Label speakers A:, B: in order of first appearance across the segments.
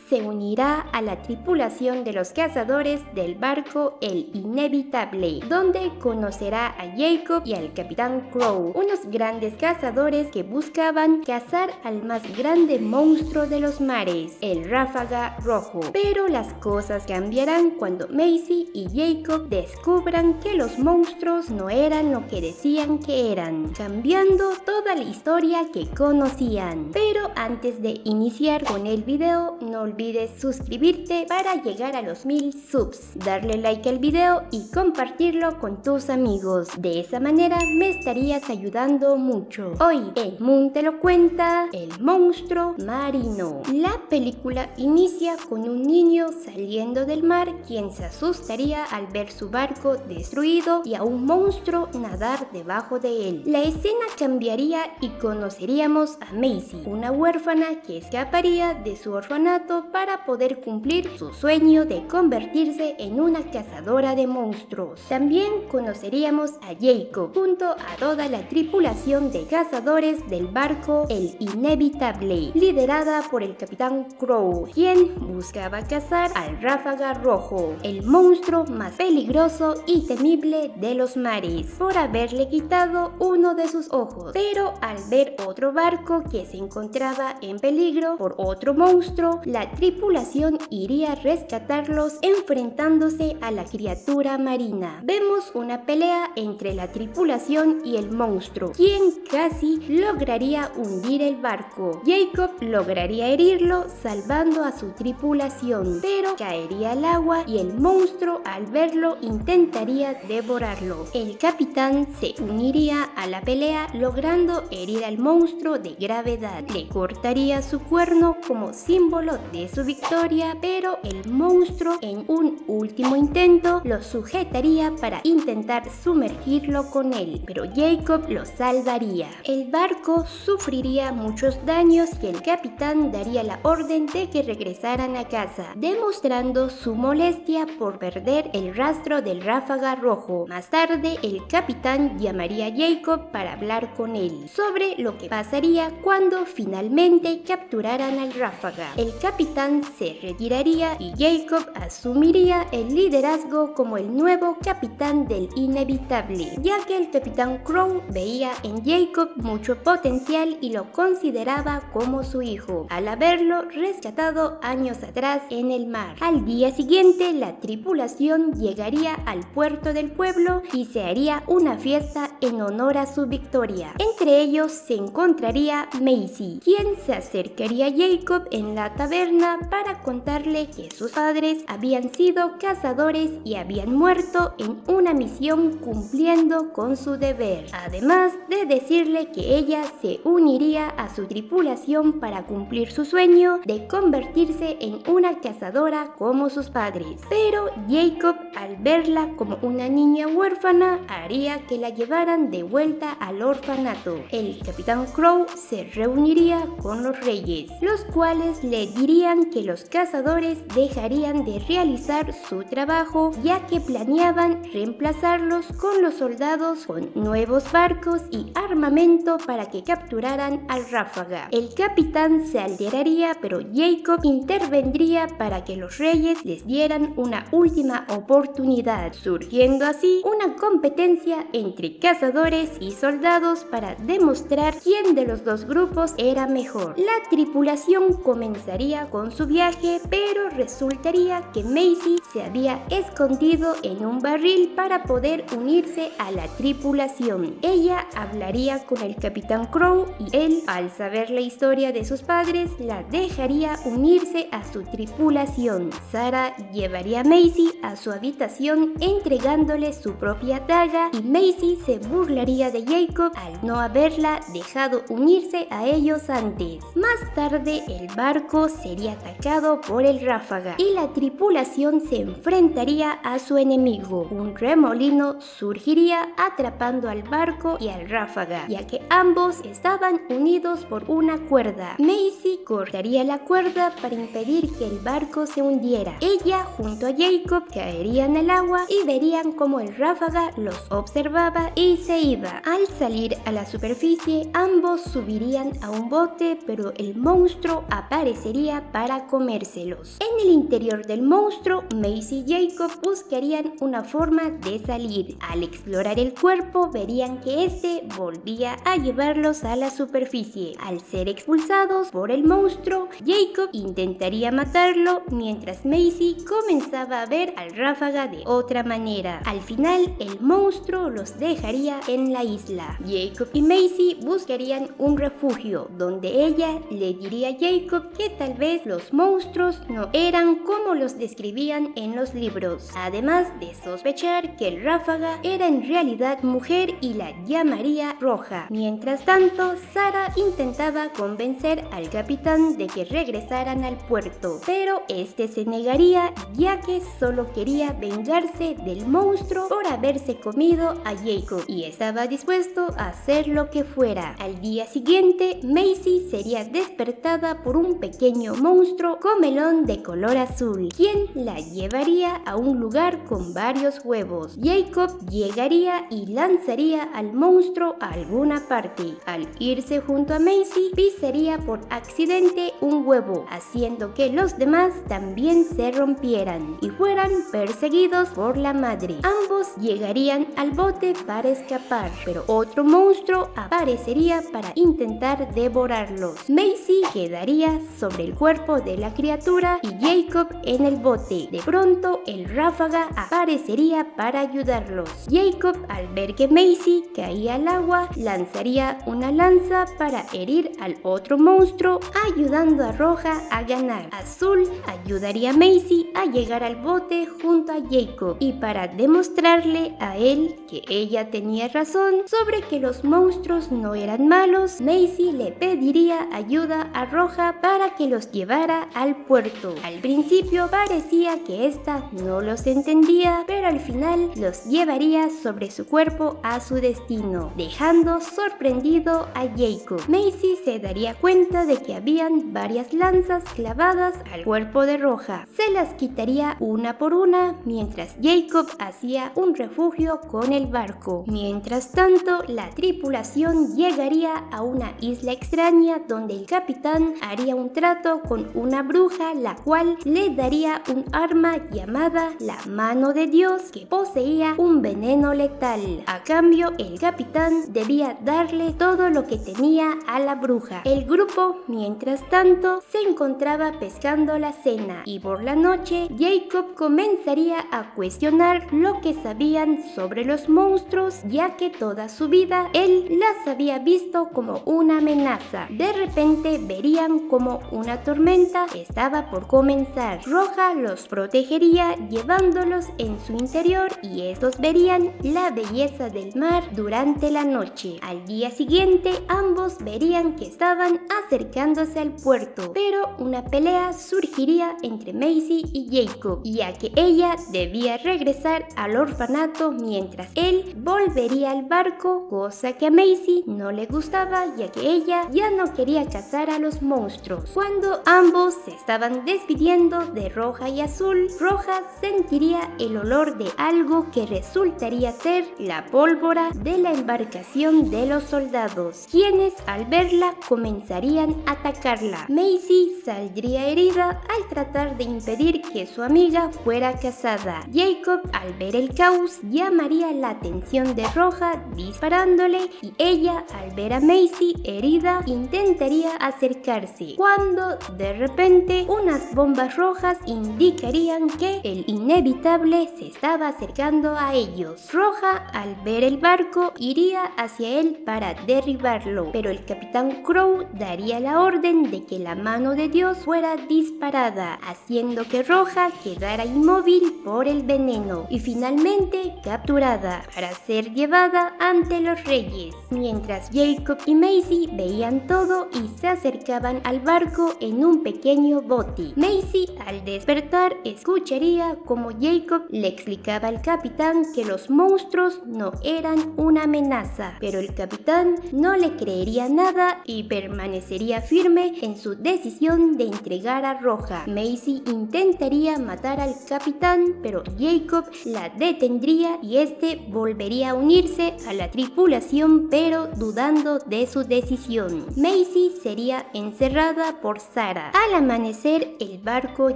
A: se unirá a la tripulación de los cazadores del barco El Inevitable, donde conocerá a Jacob y al Capitán Crow, unos grandes cazadores que buscaban cazar al más grande monstruo de los mares, el Ráfaga Rojo. Pero las cosas cambiarán cuando Maisie y Jacob descubran que los monstruos no eran lo que decían que eran, cambiando toda la historia que conocían. Pero antes de iniciar con el video, no olvides suscribirte para llegar a los 1000 subs, darle like al video y compartirlo con tus amigos. De esa manera me estarías ayudando mucho. Hoy en Moon te lo cuenta, el monstruo marino. La película inicia con un niño saliendo del mar quien se asustaría al ver su barco destruido y a un monstruo nadar debajo de él. La escena cambiaría y conoceríamos a Maisie, una huérfana que escaparía de su orfanato para poder cumplir su sueño de convertirse en una cazadora de monstruos. También conoceríamos a Jacob junto a toda la tripulación de cazadores del barco El Inevitable, liderada por el Capitán Crow, quien buscaba cazar al Ráfaga Rojo, el monstruo más peligroso y temible de los mares, por haberle quitado uno de sus ojos. Pero al ver otro barco que se encontraba en peligro por otro monstruo, la tripulación iría a rescatarlos enfrentándose a la criatura marina. Vemos una pelea entre la tripulación y el monstruo, quien casi lograría hundir el barco. Jacob lograría herirlo salvando a su tripulación, pero caería al agua y el monstruo al verlo intentaría devorarlo. El capitán se uniría a la pelea logrando herir al monstruo de gravedad. Le cortaría su cuerno como símbolo de su victoria, pero el monstruo en un último intento lo sujetaría para intentar sumergirlo con él, pero Jacob lo salvaría. El barco sufriría muchos daños y el capitán daría la orden de que regresaran a casa, demostrando su molestia por perder el rastro del Ráfaga Rojo. Más tarde, el capitán llamaría a Jacob para hablar con él sobre lo que pasaría cuando finalmente capturaran al Ráfaga. El capitán se retiraría y Jacob asumiría el liderazgo como el nuevo capitán del Inevitable, ya que el Capitán Crow veía en Jacob mucho potencial y lo consideraba como su hijo, al haberlo rescatado años atrás en el mar. Al día siguiente, la tripulación llegaría al puerto del pueblo y se haría una fiesta en honor a su victoria. Entre ellos se encontraría Maisie, quien se acercaría a Jacob en la taberna para contarle que sus padres habían sido cazadores y habían muerto en una misión cumpliendo con su deber, además de decirle que ella se uniría a su tripulación para cumplir su sueño de convertirse en una cazadora como sus padres. Pero Jacob, al verla como una niña huérfana, haría que la llevaran de vuelta al orfanato. El Capitán Crow se reuniría con los reyes, los cuales le dirían que los cazadores dejarían de realizar su trabajo, ya que planeaban reemplazarlos con los soldados con nuevos barcos y armamento para que capturaran al Ráfaga. El capitán se alteraría, pero Jacob intervendría para que los reyes les dieran una última oportunidad, surgiendo así una competencia entre cazadores y soldados para demostrar quién de los dos grupos era mejor. La tripulación comenzaría con su viaje, pero resultaría que Maisie se había escondido en un barril para poder unirse a la tripulación. Ella hablaría con el Capitán Crow y él, al saber la historia de sus padres, la dejaría unirse a su tripulación. Sarah llevaría a Maisie a su habitación entregándole su propia daga y Maisie se burlaría de Jacob al no haberla dejado unirse a ellos antes. Más tarde, el barco sería atacado por el Ráfaga y la tripulación se enfrentaría a su enemigo. Un remolino surgiría atrapando al barco y al Ráfaga, ya que ambos estaban unidos por una cuerda. Maisie cortaría la cuerda para impedir que el barco se hundiera. Ella junto a Jacob caerían al agua y verían cómo el Ráfaga los observaba y se iba. Al salir a la superficie, ambos subirían a un bote, pero el monstruo aparecería para comérselos. En el interior del monstruo, Macy y Jacob buscarían una forma de salir. Al explorar el cuerpo, verían que este volvía a llevarlos a la superficie. Al ser expulsados por el monstruo, Jacob intentaría matarlo, mientras Macy comenzaba a ver al Ráfaga de otra manera. Al final, el monstruo los dejaría en la isla. Jacob y Macy buscarían un refugio, donde ella le diría a Jacob que tal vez los monstruos no eran como los describían en los libros, además de sospechar que el Ráfaga era en realidad mujer y la llamaría Roja. Mientras tanto, Sarah intentaba convencer al capitán de que regresaran al puerto, pero este se negaría, ya que solo quería vengarse del monstruo por haberse comido a Jacob y estaba dispuesto a hacer lo que fuera. Al día siguiente, Macy sería despertada por un pequeño monstruo comelón de color azul, quien la llevaría a un lugar con varios huevos. Jacob llegaría y lanzaría al monstruo a alguna parte. Al irse junto a Macy, pisaría por accidente un huevo, haciendo que los demás también se rompieran y fueran perseguidos por la madre. Ambos llegarían al bote para escapar, pero otro monstruo aparecería para intentar devorarlos. Macy quedaría sobre el cuerpo de la criatura y Jacob en el bote. De pronto, el Ráfaga aparecería para ayudarlos. Jacob, al ver que Macy caía al agua, lanzaría una lanza para herir al otro monstruo, ayudando a Roja a ganar. Azul ayudaría a Macy a llegar al bote junto a Jacob, y para demostrarle a él que ella tenía razón sobre que los monstruos no eran malos, Macy le pediría ayuda a Roja para que los llevara al puerto. Al principio parecía que esta no los entendía, pero al final los llevaría sobre su cuerpo a su destino, dejando sorprendido a Jacob. Macy se daría cuenta de que habían varias lanzas clavadas al cuerpo de Roja. Se las quitaría una por una, mientras Jacob hacía un refugio con el barco. Mientras tanto, la tripulación llegaría a una isla extraña donde el capitán haría un trato con una bruja, la cual le daría un arma llamada la Mano de Dios, que poseía un veneno letal. A cambio, el capitán debía darle todo lo que tenía a la bruja. El grupo, mientras tanto, se encontraba pescando la cena, y por la noche Jacob comenzaría a cuestionar lo que sabían sobre los monstruos, ya que toda su vida él las había visto como una amenaza. De repente verían como una tormenta estaba por comenzar. Roja los protegería llevándolos en su interior, y estos verían la belleza del mar durante la noche. Al día siguiente, ambos verían que estaban acercándose al puerto, pero una pelea surgiría entre Macy y Jacob, ya que ella debía regresar al orfanato mientras él volvería al barco, cosa que a Macy no le gustaba, ya que ella ya no quería cazar a los monstruos. Cuando ambos se estaban despidiendo de Roja y Azul, Roja sentiría el olor de algo que resultaría ser la pólvora de la embarcación de los soldados, quienes al verla comenzarían a atacarla. Macy saldría herida al tratar de impedir que su amiga fuera cazada. Jacob, al ver el caos, llamaría la atención de Roja disparándole, y ella, al ver a Macy herida, intentaría acercarse, cuando de repente unas bombas rojas indicarían que el inevitable se estaba acercando a ellos. Roja, al ver el barco, iría hacia él para derribarlo, pero el capitán Crow daría la orden de que la mano de Dios fuera disparada, haciendo que Roja quedara inmóvil por el veneno y finalmente capturada para ser llevada ante los reyes. Mientras Jacob y Macy veían todo y se acercaban al barco en un pequeño bote. Macy, al despertar, escucharía como Jacob le explicaba al capitán que los monstruos no eran una amenaza, pero el capitán no le creería nada y permanecería firme en su decisión de entregar a Roja. Macy intentaría matar al capitán, pero Jacob la detendría y este volvería a unirse a la tripulación, pero dudando de su decisión. Macy sería encerrada por Sarah, Roja. Al amanecer, el barco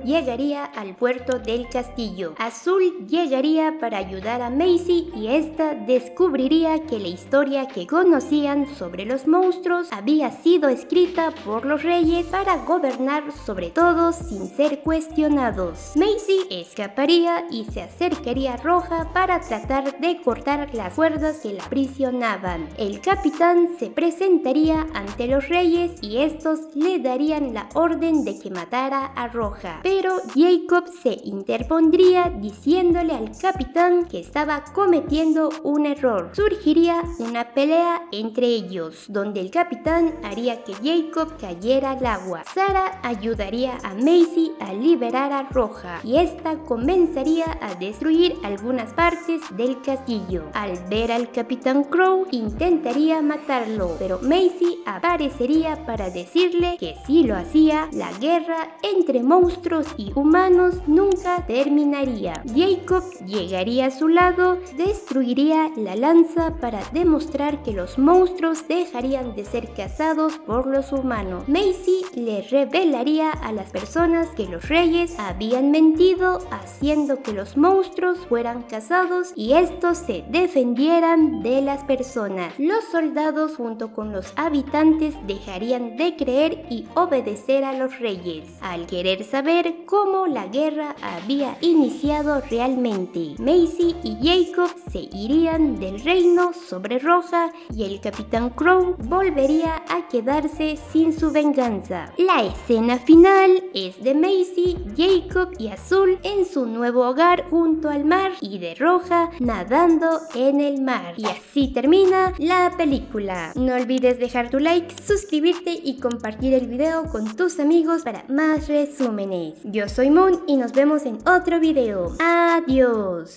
A: llegaría al puerto del castillo. Azul llegaría para ayudar a Maisie y esta descubriría que la historia que conocían sobre los monstruos había sido escrita por los reyes para gobernar sobre todos sin ser cuestionados. Maisie escaparía y se acercaría a Roja para tratar de cortar las cuerdas que la aprisionaban. El capitán se presentaría ante los reyes y estos le darían la orden de que matara a Roja, pero Jacob se interpondría diciéndole al capitán que estaba cometiendo un error. Surgiría una pelea entre ellos, donde el capitán haría que Jacob cayera al agua. Sarah ayudaría a Maisie a liberar a Roja y esta comenzaría a destruir algunas partes del castillo. Al ver al capitán Crow, intentaría matarlo, pero Maisie aparecería para decirle que si lo hacía, la guerra entre monstruos y humanos nunca terminaría. Jacob llegaría a su lado, destruiría la lanza para demostrar que los monstruos dejarían de ser cazados por los humanos. Maisie le revelaría a las personas que los reyes habían mentido, haciendo que los monstruos fueran cazados y estos se defendieran de las personas. Los soldados junto con los habitantes dejarían de creer y obedecer a los reyes, al querer saber cómo la guerra había iniciado realmente. Maisie y Jacob se irían del reino sobre Roja y el capitán Crow volvería a quedarse sin su venganza. La escena final es de Maisie, Jacob y Azul en su nuevo hogar junto al mar y de Roja nadando en el mar. Y así termina la película. No olvides dejar tu like, suscribirte y compartir el video con tus amigos para más resúmenes. Yo soy Moon y nos vemos en otro video. Adiós.